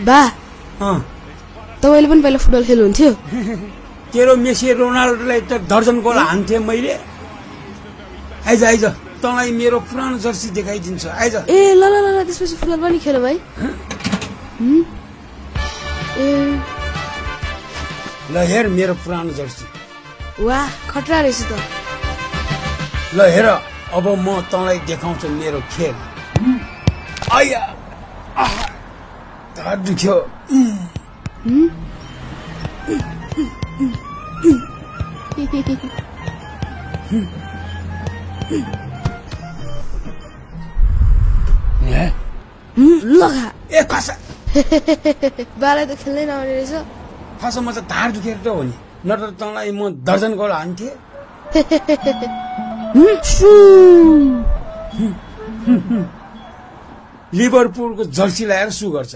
बा तपाईले पनि पहिला फुटबल खेल्नुहुन्थ्यो तेरो मेसी रोनाल्डोलाई त दर्जन गोल हान्थे मैले आइज आइज तँलाई मेरो पुरानो जर्सी देखाइदिन्छु आइज ए ल ल ल त्यसपछि फुटबल पनि खेल भाइ ल हेर मेरो पुरानो जर्सी वाह खतरा रहेछ त ल हेर अब म तँलाई देखाउँछु मेरो खेल आया ढाड दुख्यो लगा ए खसा बालाई त खेल्नै नआउने रहेछ खसा म त ढाड दुखेर त हो नि नत्र तँलाई म दर्जन गोल हान्थे लिभरपुलको जर्सी लगाएर सु गर्छ